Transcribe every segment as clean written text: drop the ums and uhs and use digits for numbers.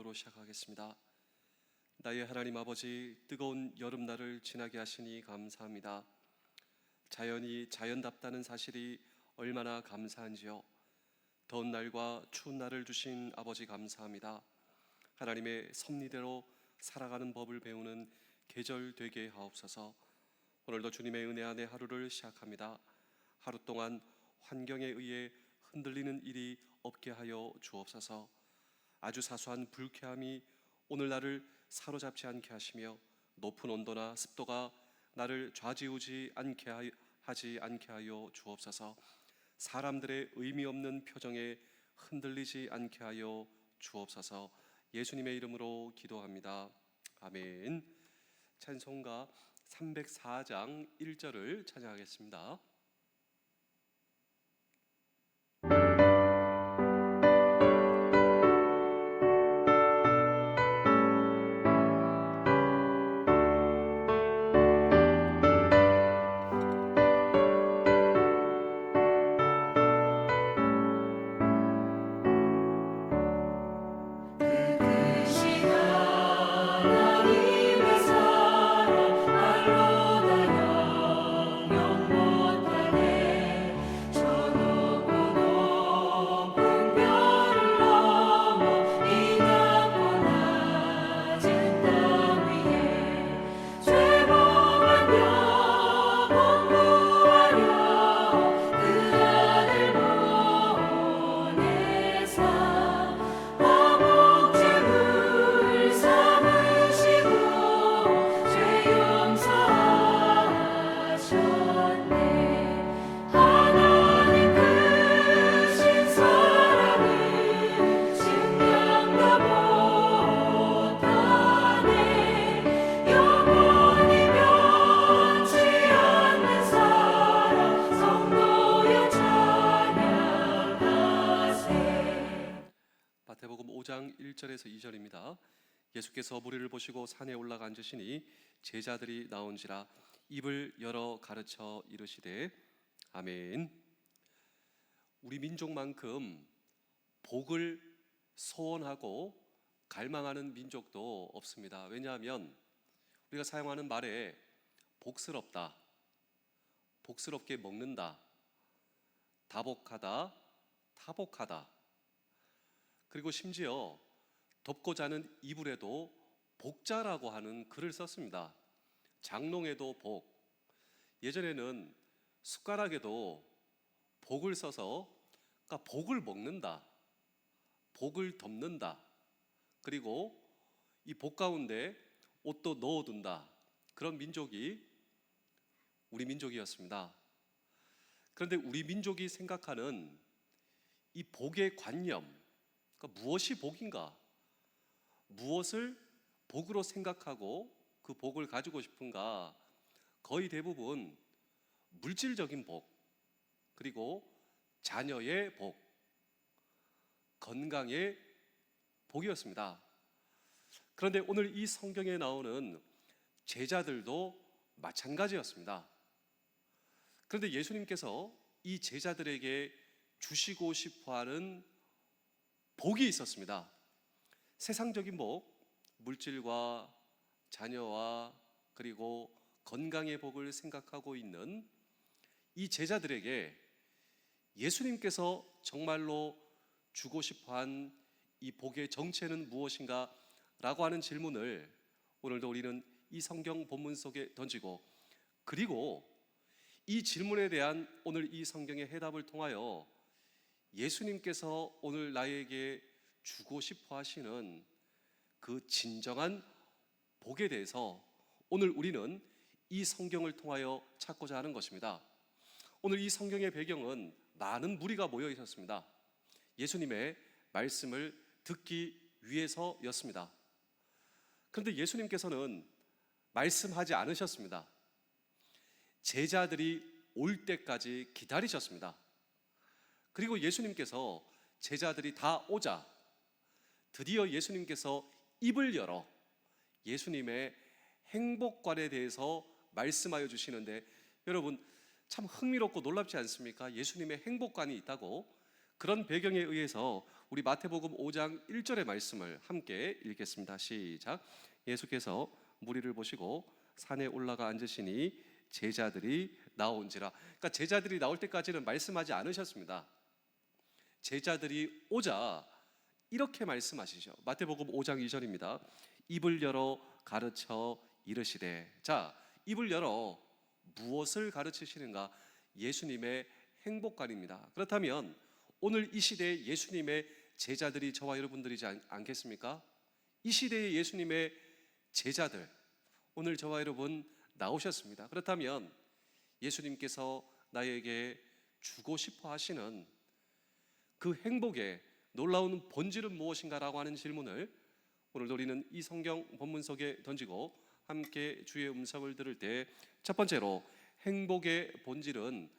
기도로 시작하겠습니다. 나의 하나님 아버지, 뜨거운 여름날을 지나게 하시니 감사합니다. 자연이 자연답다는 사실이 얼마나 감사한지요. 더운 날과 추운 날을 주신 아버지 감사합니다. 하나님의 섭리대로 살아가는 법을 배우는 계절 되게 하옵소서. 오늘도 주님의 은혜 안에 하루를 시작합니다. 하루 동안 환경에 의해 흔들리는 일이 없게 하여 주옵소서. 아주 사소한 불쾌함이 오늘 나를 사로잡지 않게 하시며 높은 온도나 습도가 나를 좌지우지 하지 않게 하여 주옵소서. 사람들의 의미 없는 표정에 흔들리지 않게 하여 주옵소서. 예수님의 이름으로 기도합니다. 아멘. 찬송가 304장 1절을 찬양하겠습니다. 마태복음 5장 1절에서 2절입니다. 예수께서 무리를 보시고 산에 올라가 앉으시니 제자들이 나온지라 입을 열어 가르쳐 이르시되 아멘. 우리 민족만큼 복을 소원하고 갈망하는 민족도 없습니다. 왜냐하면 우리가 사용하는 말에 복스럽다, 복스럽게 먹는다, 다복하다, 타복하다, 그리고 심지어 덮고 자는 이불에도 복자라고 하는 글을 썼습니다. 장롱에도 복, 예전에는 숟가락에도 복을 써서 그러니까 복을 먹는다, 복을 덮는다, 그리고 이 복 가운데 옷도 넣어둔다, 그런 민족이 우리 민족이었습니다. 그런데 우리 민족이 생각하는 이 복의 관념, 그러니까 무엇이 복인가? 무엇을 복으로 생각하고 그 복을 가지고 싶은가? 거의 대부분 물질적인 복, 그리고 자녀의 복, 건강의 복이었습니다. 그런데 오늘 이 성경에 나오는 제자들도 마찬가지였습니다. 그런데 예수님께서 이 제자들에게 주시고 싶어하는 복이 있었습니다. 세상적인 복, 물질과 자녀와 그리고 건강의 복을 생각하고 있는 이 제자들에게 예수님께서 정말로 주고 싶어한 이 복의 정체는 무엇인가? 라고 하는 질문을 오늘도 우리는 이 성경 본문 속에 던지고, 그리고 이 질문에 대한 오늘 이 성경의 해답을 통하여 예수님께서 오늘 나에게 주고 싶어 하시는 그 진정한 복에 대해서 오늘 우리는 이 성경을 통하여 찾고자 하는 것입니다. 오늘 이 성경의 배경은 많은 무리가 모여 있었습니다. 예수님의 말씀을 듣기 위해서였습니다. 그런데 예수님께서는 말씀하지 않으셨습니다. 제자들이 올 때까지 기다리셨습니다. 그리고 예수님께서 제자들이 다 오자 드디어 예수님께서 입을 열어 예수님의 행복관에 대해서 말씀하여 주시는데, 여러분 참 흥미롭고 놀랍지 않습니까? 예수님의 행복관이 있다고. 그런 배경에 의해서 우리 마태복음 5장 1절의 말씀을 함께 읽겠습니다. 시작. 예수께서 무리를 보시고 산에 올라가 앉으시니 제자들이 나온지라. 그러니까 제자들이 나올 때까지는 말씀하지 않으셨습니다. 제자들이 오자 이렇게 말씀하시죠. 마태복음 5장 2절입니다. 입을 열어 가르쳐 이르시되. 자, 입을 열어 무엇을 가르치시는가? 예수님의 행복관입니다. 그렇다면 오늘 이 시대에 예수님의 제자들이 저와 여러분들이지 않겠습니까? 이 시대의 예수님의 제자들, 오늘 저와 여러분 나오셨습니다. 그렇다면 예수님께서 나에게 주고 싶어 하시는 그 행복의 놀라운 본질은 무엇인가라고 하는 질문을 오늘 우리는 이 성경 본문 속에 던지고 함께 주의 음성을 들을 때, 첫 번째로 행복의 본질은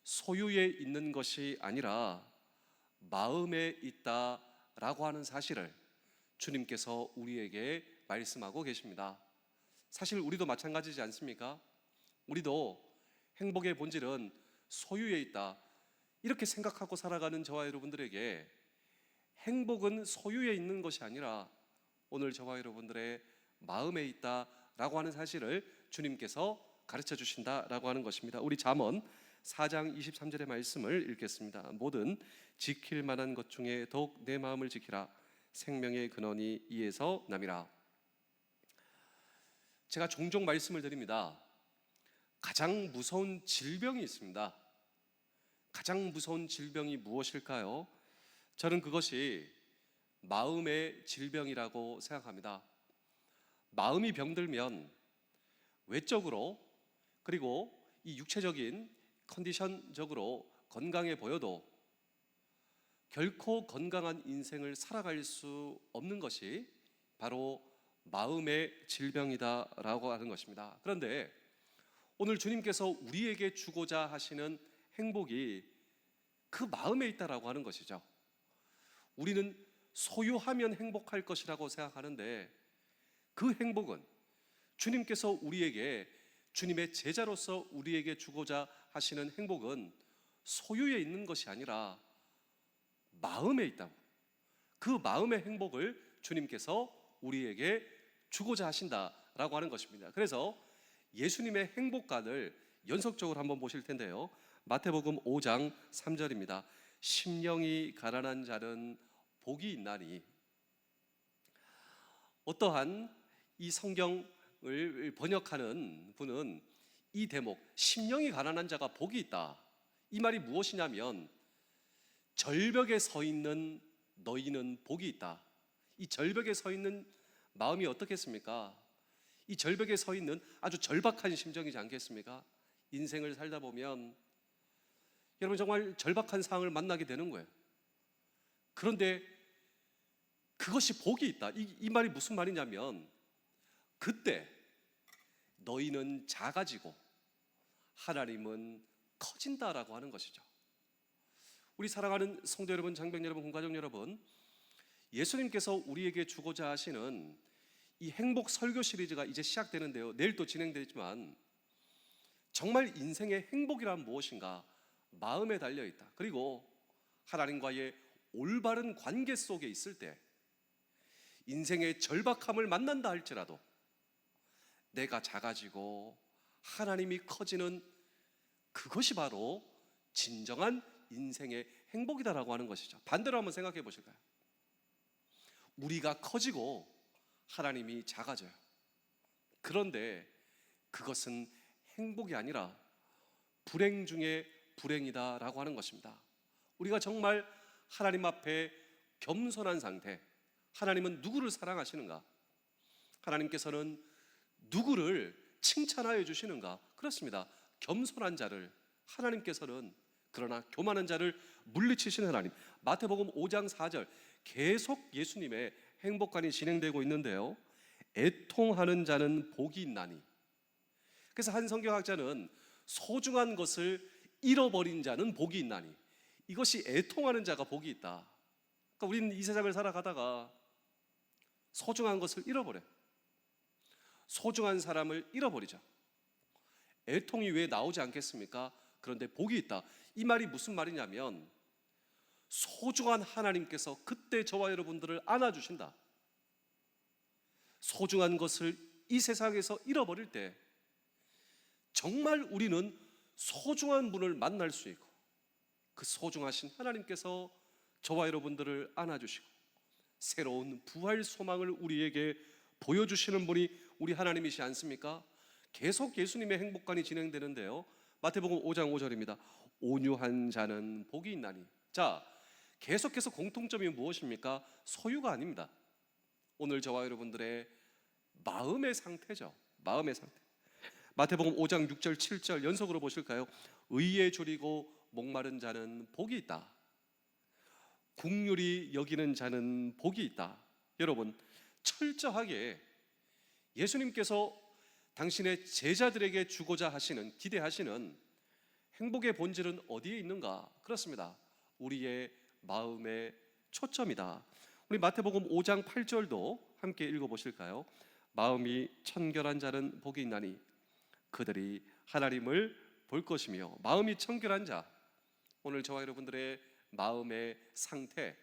소유에 있는 것이 아니라 마음에 있다라고 하는 사실을 주님께서 우리에게 말씀하고 계십니다. 사실 우리도 마찬가지지 않습니까? 우리도 행복의 본질은 소유에 있다, 이렇게 생각하고 살아가는 저와 여러분들에게 행복은 소유에 있는 것이 아니라 오늘 저와 여러분들의 마음에 있다라고 하는 사실을 주님께서 가르쳐 주신다라고 하는 것입니다. 우리 잠언 4장 23절의 말씀을 읽겠습니다. 뭐든 지킬 만한 것 중에 더욱 내 마음을 지키라. 생명의 근원이 이에서 남이라. 제가 종종 말씀을 드립니다. 가장 무서운 질병이 있습니다. 가장 무서운 질병이 무엇일까요? 저는 그것이 마음의 질병이라고 생각합니다. 마음이 병들면 외적으로 그리고 이 육체적인 컨디션적으로 건강해 보여도 결코 건강한 인생을 살아갈 수 없는 것이 바로 마음의 질병이다라고 하는 것입니다. 그런데 오늘 주님께서 우리에게 주고자 하시는 행복이 그 마음에 있다라고 하는 것이죠. 우리는 소유하면 행복할 것이라고 생각하는데 그 행복은 주님께서 우리에게, 주님의 제자로서 우리에게 주고자 하시는 행복은 소유에 있는 것이 아니라 마음에 있다고. 그 마음의 행복을 주님께서 우리에게 주고자 하신다라고 하는 것입니다. 그래서 예수님의 행복관을 연속적으로 한번 보실 텐데요. 마태복음 5장 3절입니다. 심령이 가난한 자는 복이 있나니. 어떠한 이 성경을 번역하는 분은 이 대목, 심령이 가난한 자가 복이 있다, 이 말이 무엇이냐면 절벽에 서 있는 너희는 복이 있다. 이 절벽에 서 있는 마음이 어떻겠습니까? 이 절벽에 서 있는 아주 절박한 심정이지 않겠습니까? 인생을 살다 보면 여러분 정말 절박한 상황을 만나게 되는 거예요. 그런데 그것이 복이 있다. 이 말이 무슨 말이냐면 그때 너희는 작아지고 하나님은 커진다라고 하는 것이죠. 우리 사랑하는 성도 여러분, 장병 여러분, 군가족 여러분, 예수님께서 우리에게 주고자 하시는 이 행복 설교 시리즈가 이제 시작되는데요. 내일 또 진행되지만 정말 인생의 행복이란 무엇인가? 마음에 달려있다. 그리고 하나님과의 올바른 관계 속에 있을 때 인생의 절박함을 만난다 할지라도 내가 작아지고 하나님이 커지는 그것이 바로 진정한 인생의 행복이다라고 하는 것이죠. 반대로 한번 생각해 보실까요? 우리가 커지고 하나님이 작아져요. 그런데 그것은 행복이 아니라 불행 중에 불행이다라고 하는 것입니다. 우리가 정말 하나님 앞에 겸손한 상태, 하나님은 누구를 사랑하시는가? 하나님께서는 누구를 칭찬하여 주시는가? 그렇습니다. 겸손한 자를 하나님께서는, 그러나 교만한 자를 물리치시는 하나님. 마태복음 5장 4절 계속 예수님의 행복관이 진행되고 있는데요. 애통하는 자는 복이 있나니. 그래서 한 성경학자는 소중한 것을 잃어버린 자는 복이 있나니, 이것이 애통하는 자가 복이 있다. 그러니까 우리는 이 세상을 살아가다가 소중한 것을 잃어버려요. 소중한 사람을 잃어버리죠. 애통이 왜 나오지 않겠습니까? 그런데 복이 있다. 이 말이 무슨 말이냐면 소중한 하나님께서 그때 저와 여러분들을 안아주신다. 소중한 것을 이 세상에서 잃어버릴 때 정말 우리는 소중한 분을 만날 수 있고, 그 소중하신 하나님께서 저와 여러분들을 안아주시고 새로운 부활 소망을 우리에게 보여주시는 분이 우리 하나님이시 않습니까? 계속 예수님의 행복관이 진행되는데요, 마태복음 5장 5절입니다. 온유한 자는 복이 있나니. 자, 계속해서 공통점이 무엇입니까? 소유가 아닙니다. 오늘 저와 여러분들의 마음의 상태죠. 마음의 상태. 마태복음 5장 6절 7절 연속으로 보실까요? 의에 줄이고 목마른 자는 복이 있다. 긍휼히 여기는 자는 복이 있다. 여러분, 철저하게 예수님께서 당신의 제자들에게 주고자 하시는, 기대하시는 행복의 본질은 어디에 있는가? 그렇습니다. 우리의 마음의 초점이다. 우리 마태복음 5장 8절도 함께 읽어보실까요? 마음이 청결한 자는 복이 있나니 그들이 하나님을 볼 것이며. 마음이 청결한 자, 오늘 저와 여러분들의 마음의 상태,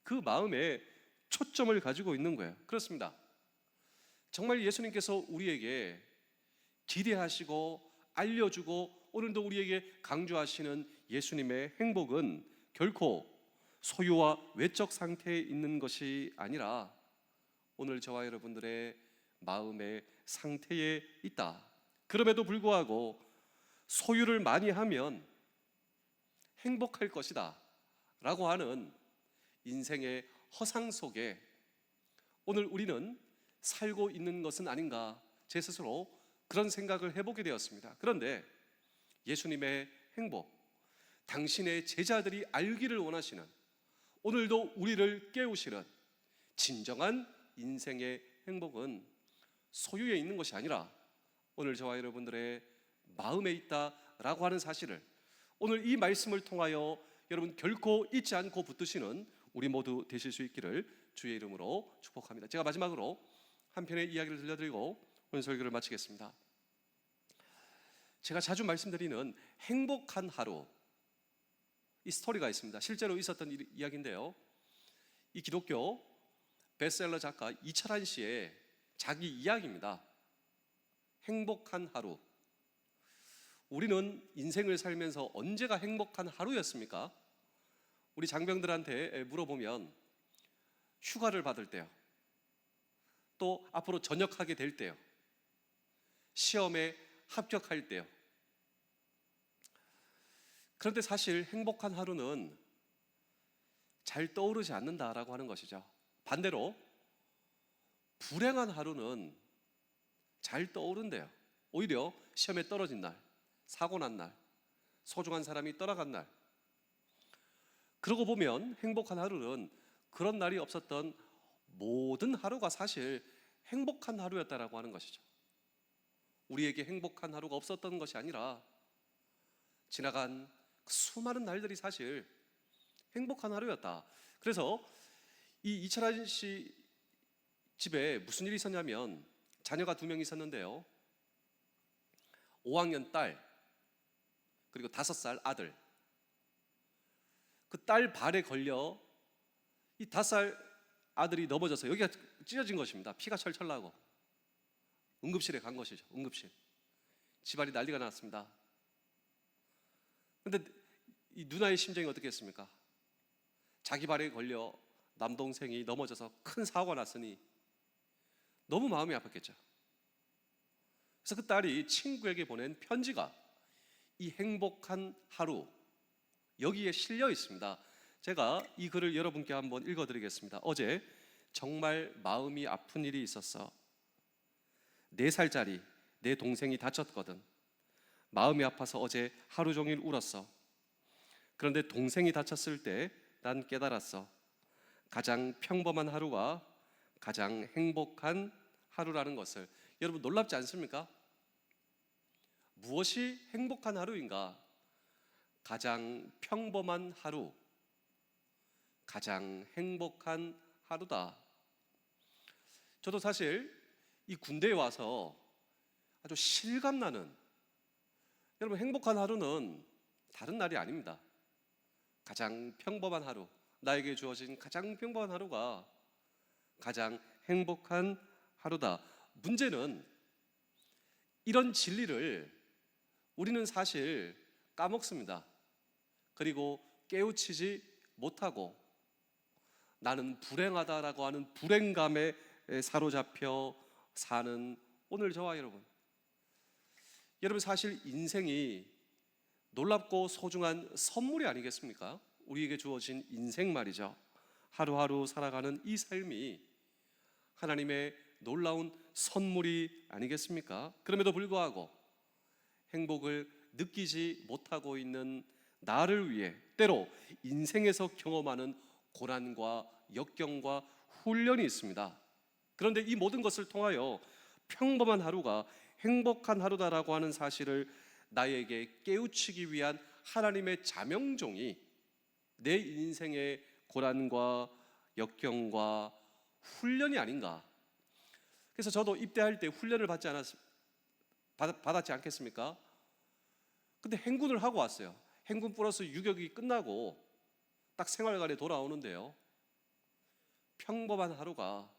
그 마음에 초점을 가지고 있는 거예요. 그렇습니다. 정말 예수님께서 우리에게 기대하시고 알려주고 오늘도 우리에게 강조하시는 예수님의 행복은 결코 소유와 외적 상태에 있는 것이 아니라 오늘 저와 여러분들의 마음의 상태에 있다. 그럼에도 불구하고 소유를 많이 하면 행복할 것이다 라고 하는 인생의 허상 속에 오늘 우리는 살고 있는 것은 아닌가, 제 스스로 그런 생각을 해보게 되었습니다. 그런데 예수님의 행복, 당신의 제자들이 알기를 원하시는, 오늘도 우리를 깨우시는 진정한 인생의 행복은 소유에 있는 것이 아니라 오늘 저와 여러분들의 마음에 있다라고 하는 사실을 오늘 이 말씀을 통하여 여러분 결코 잊지 않고 붙드시는 우리 모두 되실 수 있기를 주의 이름으로 축복합니다. 제가 마지막으로 한 편의 이야기를 들려드리고 오늘 설교를 마치겠습니다. 제가 자주 말씀드리는 행복한 하루, 이 스토리가 있습니다. 실제로 있었던 이야기인데요, 이 기독교 베스트셀러 작가 이철한 씨의 자기 이야기입니다. 행복한 하루. 우리는 인생을 살면서 언제가 행복한 하루였습니까? 우리 장병들한테 물어보면 휴가를 받을 때요, 또 앞으로 전역하게 될 때요, 시험에 합격할 때요. 그런데 사실 행복한 하루는 잘 떠오르지 않는다라고 하는 것이죠. 반대로 불행한 하루는 잘 떠오른대요. 오히려 시험에 떨어진 날, 사고 난 날, 소중한 사람이 떠나간 날, 그러고 보면 행복한 하루는 그런 날이 없었던 모든 하루가 사실 행복한 하루였다라고 하는 것이죠. 우리에게 행복한 하루가 없었던 것이 아니라 지나간 수많은 날들이 사실 행복한 하루였다. 그래서 이 이철한 씨 집에 무슨 일이 있었냐면 자녀가 2명 있었는데요, 5학년 딸 그리고 5살 아들. 그 딸 발에 걸려 이 5살 아들이 넘어져서 여기가 찢어진 것입니다. 피가 철철 나고 응급실에 간 것이죠. 응급실. 집안이 난리가 났습니다. 그런데 이 누나의 심정이 어떻겠습니까? 자기 발에 걸려 남동생이 넘어져서 큰 사고가 났으니 너무 마음이 아팠겠죠. 그래서 그 딸이 친구에게 보낸 편지가 이 행복한 하루, 여기에 실려 있습니다. 제가 이 글을 여러분께 한번 읽어드리겠습니다. 어제 정말 마음이 아픈 일이 있었어. 4살짜리 내 동생이 다쳤거든. 마음이 아파서 어제 하루 종일 울었어. 그런데 동생이 다쳤을 때 난 깨달았어. 가장 평범한 하루가 가장 행복한 하루라는 것을. 여러분 놀랍지 않습니까? 무엇이 행복한 하루인가? 가장 평범한 하루, 가장 행복한 하루다. 저도 사실 이 군대에 와서 아주 실감나는, 여러분 행복한 하루는 다른 날이 아닙니다. 가장 평범한 하루, 나에게 주어진 가장 평범한 하루가 가장 행복한 하루다. 문제는 이런 진리를 우리는 사실 까먹습니다. 그리고 깨우치지 못하고 나는 불행하다라고 하는 불행감에 사로잡혀 사는 오늘 저와 여러분. 여러분, 사실 인생이 놀랍고 소중한 선물이 아니겠습니까? 우리에게 주어진 인생 말이죠. 하루하루 살아가는 이 삶이 하나님의 놀라운 선물이 아니겠습니까? 그럼에도 불구하고 행복을 느끼지 못하고 있는 나를 위해 때로 인생에서 경험하는 고난과 역경과 훈련이 있습니다. 그런데 이 모든 것을 통하여 평범한 하루가 행복한 하루다라고 하는 사실을 나에게 깨우치기 위한 하나님의 자명종이 내 인생의 고난과 역경과 훈련이 아닌가. 그래서 저도 입대할 때 훈련을 받았지 않겠습니까? 근데 행군을 하고 왔어요. 행군 플러스 유격이 끝나고 딱 생활관에 돌아오는데요, 평범한 하루가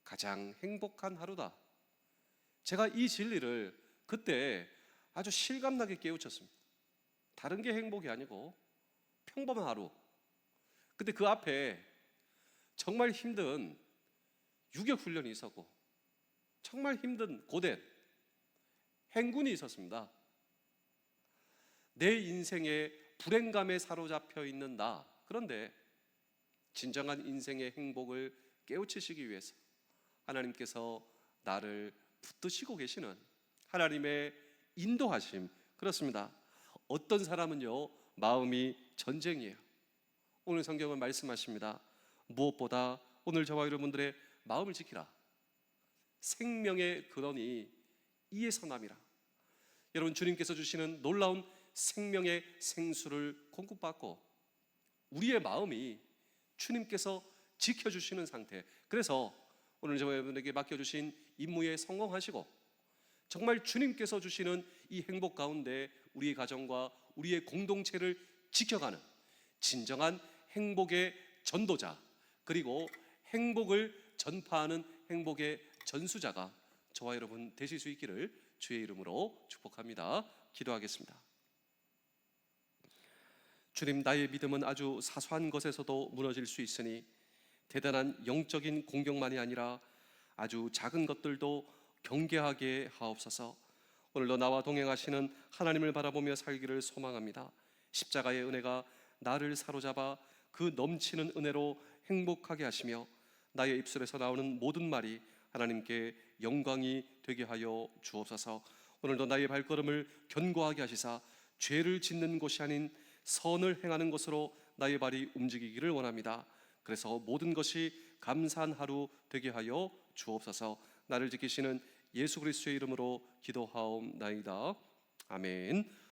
가장 행복한 하루다. 제가 이 진리를 그때 아주 실감나게 깨우쳤습니다. 다른 게 행복이 아니고 평범한 하루. 근데 그 앞에 정말 힘든 유격 훈련이 있었고 정말 힘든 고된 행군이 있었습니다. 내 인생의 불행감에 사로잡혀 있는 나. 그런데 진정한 인생의 행복을 깨우치시기 위해서 하나님께서 나를 붙드시고 계시는 하나님의 인도하심. 그렇습니다. 어떤 사람은요, 마음이 전쟁이에요. 오늘 성경은 말씀하십니다. 무엇보다 오늘 저와 여러분들의 마음을 지키라. 생명의 근원이 이에서 남이라. 여러분, 주님께서 주시는 놀라운 생명의 생수를 공급받고 우리의 마음이 주님께서 지켜주시는 상태. 그래서 오늘 저와 여러분에게 맡겨주신 임무에 성공하시고 정말 주님께서 주시는 이 행복 가운데 우리의 가정과 우리의 공동체를 지켜가는 진정한 행복의 전도자, 그리고 행복을 전파하는 행복의 전수자가 저와 여러분 되실 수 있기를 주의 이름으로 축복합니다. 기도하겠습니다. 주님, 나의 믿음은 아주 사소한 것에서도 무너질 수 있으니 대단한 영적인 공격만이 아니라 아주 작은 것들도 경계하게 하옵소서. 오늘도 나와 동행하시는 하나님을 바라보며 살기를 소망합니다. 십자가의 은혜가 나를 사로잡아 그 넘치는 은혜로 행복하게 하시며 나의 입술에서 나오는 모든 말이 하나님께 영광이 되게 하여 주옵소서. 오늘도 나의 발걸음을 견고하게 하시사 죄를 짓는 곳이 아닌 선을 행하는 것으로 나의 발이 움직이기를 원합니다. 그래서 모든 것이 감사한 하루 되게 하여 주옵소서. 나를 지키시는 예수 그리스도의 이름으로 기도하옵나이다. 아멘.